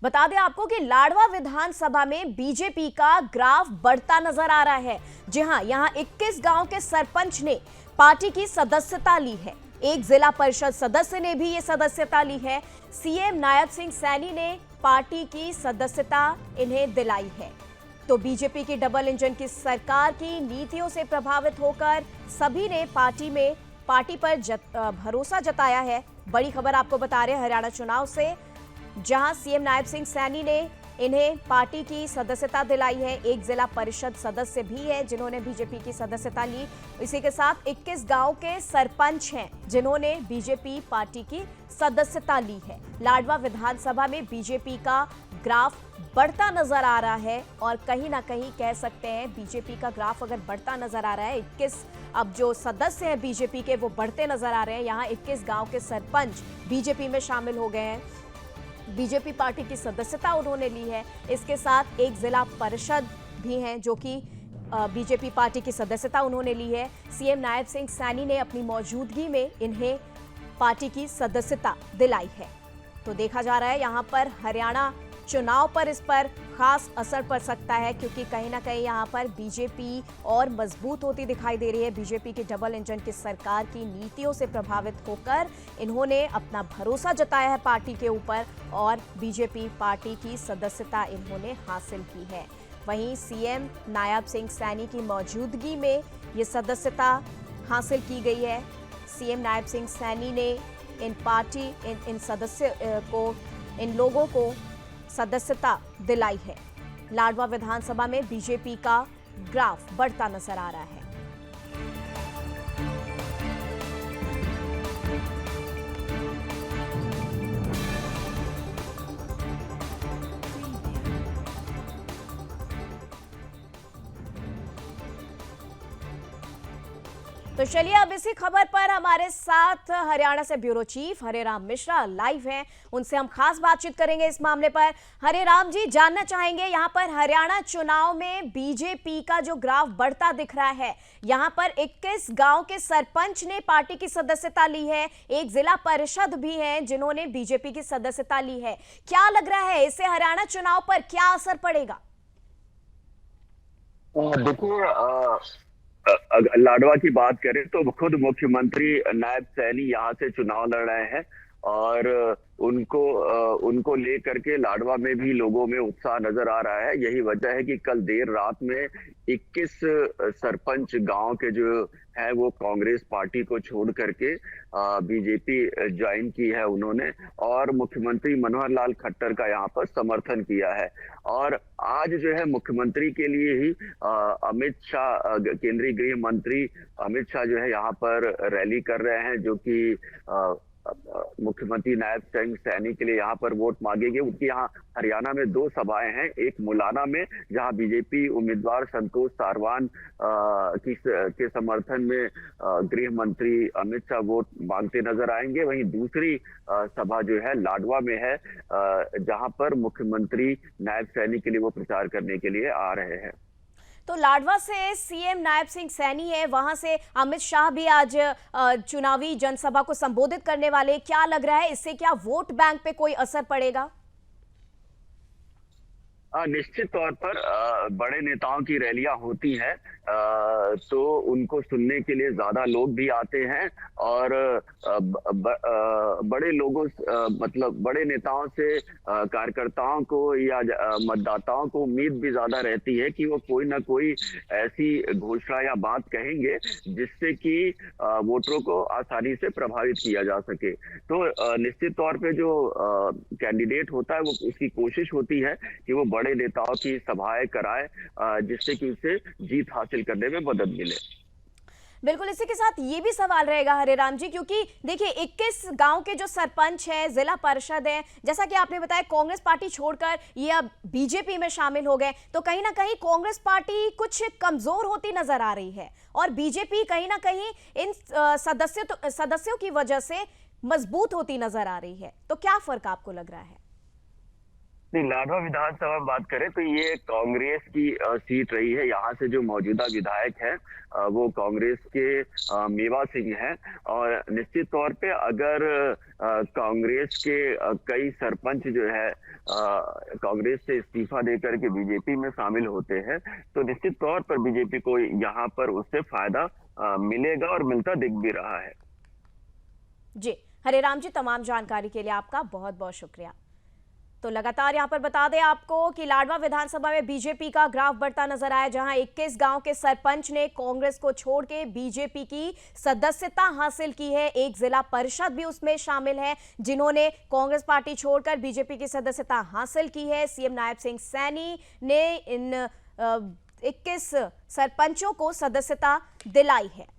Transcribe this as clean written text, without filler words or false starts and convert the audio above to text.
बता दें आपको कि लाडवा विधानसभा में बीजेपी का ग्राफ बढ़ता नजर आ रहा है। जी हां, यहां 21 गांव के सरपंच ने पार्टी की सदस्यता ली है। एक जिला परिषद सदस्य ने भी ये सदस्यता ली है। सीएम नायब सिंह सैनी ने पार्टी की सदस्यता इन्हें दिलाई है। तो बीजेपी की डबल इंजन की सरकार की नीतियों से प्रभावित होकर सभी ने पार्टी पर भरोसा जताया है। बड़ी खबर आपको बता रहे हैं हरियाणा चुनाव से, जहां सीएम नायब सिंह सैनी ने इन्हें पार्टी की सदस्यता दिलाई है। एक जिला परिषद सदस्य भी है जिन्होंने बीजेपी की सदस्यता ली। इसी के साथ 21 गांव के सरपंच हैं जिन्होंने बीजेपी पार्टी की सदस्यता ली है। लाडवा विधानसभा में बीजेपी का ग्राफ बढ़ता नजर आ रहा है और कहीं ना कहीं कह सकते हैं बीजेपी का ग्राफ अगर बढ़ता नजर आ रहा है, 21 अब जो सदस्य हैं बीजेपी के वो बढ़ते नजर आ रहे हैं। यहाँ 21 गांव के सरपंच बीजेपी में शामिल हो गए हैं, बीजेपी पार्टी की सदस्यता उन्होंने ली है। इसके साथ एक जिला परिषद भी हैं जो कि बीजेपी पार्टी की सदस्यता उन्होंने ली है। सीएम नायब सिंह सैनी ने अपनी मौजूदगी में इन्हें पार्टी की सदस्यता दिलाई है। तो देखा जा रहा है यहाँ पर हरियाणा चुनाव पर इस पर खास असर पड़ सकता है, क्योंकि कहीं ना कहीं यहाँ पर बीजेपी और मजबूत होती दिखाई दे रही है। बीजेपी की डबल इंजन की सरकार की नीतियों से प्रभावित होकर इन्होंने अपना भरोसा जताया है पार्टी के ऊपर और बीजेपी पार्टी की सदस्यता इन्होंने हासिल की है। वहीं सीएम नायब सिंह सैनी की मौजूदगी में ये सदस्यता हासिल की गई है। सीएम नायब सिंह सैनी ने इन लोगों को सदस्यता दिलाई है। लाडवा विधानसभा में बीजेपी का ग्राफ बढ़ता नजर आ रहा है। तो चलिए अब इसी खबर पर हमारे साथ हरियाणा से bureau chief Hareram Mishra live हैं, उनसे हम खास बातचीत करेंगे इस मामले पर। हरेराम जी, जानना चाहेंगे यहाँ पर हरियाणा चुनाव में बीजेपी का जो ग्राफ बढ़ता दिख रहा है, यहाँ पर 21 गांव के सरपंच ने पार्टी की सदस्यता ली है, एक जिला परिषद भी है जिन्होंने बीजेपी की सदस्यता ली है। क्या लग रहा है इससे हरियाणा चुनाव पर क्या असर पड़ेगा? देखो, अगर लाडवा की बात करें तो खुद मुख्यमंत्री नायब सैनी यहाँ से चुनाव लड़ रहे हैं और उनको लेकर के लाडवा में भी लोगों में उत्साह नजर आ रहा है। यही वजह है कि कल देर रात में 21 सरपंच गांव के जो है वो कांग्रेस पार्टी को छोड़ करके बीजेपी ज्वाइन की है उन्होंने, और मुख्यमंत्री मनोहर लाल खट्टर का यहाँ पर समर्थन किया है। और आज जो है मुख्यमंत्री के लिए ही अमित शाह, केंद्रीय गृह मंत्री अमित शाह जो है यहाँ पर रैली कर रहे हैं, जो कि मुख्यमंत्री नायब सिंह सैनी के लिए यहाँ पर वोट मांगेंगे। उनकी यहाँ हरियाणा में 2 सभाएं हैं, एक मुलाना में जहाँ बीजेपी उम्मीदवार संतोष सारवान के समर्थन में गृह मंत्री अमित शाह वोट मांगते नजर आएंगे, वहीं दूसरी सभा जो है लाडवा में है जहाँ पर मुख्यमंत्री नायब सैनी के लिए वो प्रचार करने के लिए आ रहे हैं। तो लाडवा से सीएम नायब सिंह सैनी है, वहां से अमित शाह भी आज चुनावी जनसभा को संबोधित करने वाले। क्या लग रहा है इससे क्या वोट बैंक पे कोई असर पड़ेगा? निश्चित तौर पर बड़े नेताओं की रैलियां होती हैं तो उनको सुनने के लिए ज्यादा लोग भी आते हैं और बड़े लोगों मतलब बड़े नेताओं से कार्यकर्ताओं को या मतदाताओं को उम्मीद भी ज्यादा रहती है कि वो कोई ना कोई ऐसी घोषणा या बात कहेंगे जिससे कि वोटरों को आसानी से प्रभावित किया जा सके। तो निश्चित तौर पे जो कैंडिडेट होता है वो उसकी कोशिश होती है कि वो बड़े नेताओं की सभाएं कराए जिससे कि उसे जीत हासिल करने में मदद मिले। बिल्कुल, इसी के साथ ये भी सवाल रहेगा हरेराम जी, क्योंकि देखिए 21 गांव के जो सरपंच हैं, जिला परिषद हैं, जैसा कि आपने बताया कांग्रेस पार्टी छोड़कर ये अब बीजेपी में शामिल हो गए, तो कहीं ना कहीं कांग्रेस पार्टी कुछ कमजोर होती नजर आ रही है और बीजेपी कहीं ना कहीं इन सदस्यों की वजह से मजबूत होती नजर आ रही है। तो क्या फर्क आपको लग रहा है? लाडवा विधानसभा में बात करें तो ये कांग्रेस की सीट रही है। यहाँ से जो मौजूदा विधायक है वो कांग्रेस के मेवा सिंह हैं और निश्चित तौर पे अगर कांग्रेस के कई सरपंच जो है कांग्रेस से इस्तीफा देकर के बीजेपी में शामिल होते हैं, तो निश्चित तौर पर बीजेपी को यहाँ पर उससे फायदा मिलेगा और मिलता दिख भी रहा है। जी, हरिराम जी, तमाम जानकारी के लिए आपका बहुत बहुत शुक्रिया। तो लगातार यहां पर बता दें आपको कि लाडवा विधानसभा में बीजेपी का ग्राफ बढ़ता नजर आया, जहां 21 गांव के सरपंच ने कांग्रेस को छोड़ के बीजेपी की सदस्यता हासिल की है। एक जिला परिषद भी उसमें शामिल है जिन्होंने कांग्रेस पार्टी छोड़कर बीजेपी की सदस्यता हासिल की है। सीएम नायब सिंह सैनी ने इन 21 सरपंचों को सदस्यता दिलाई है।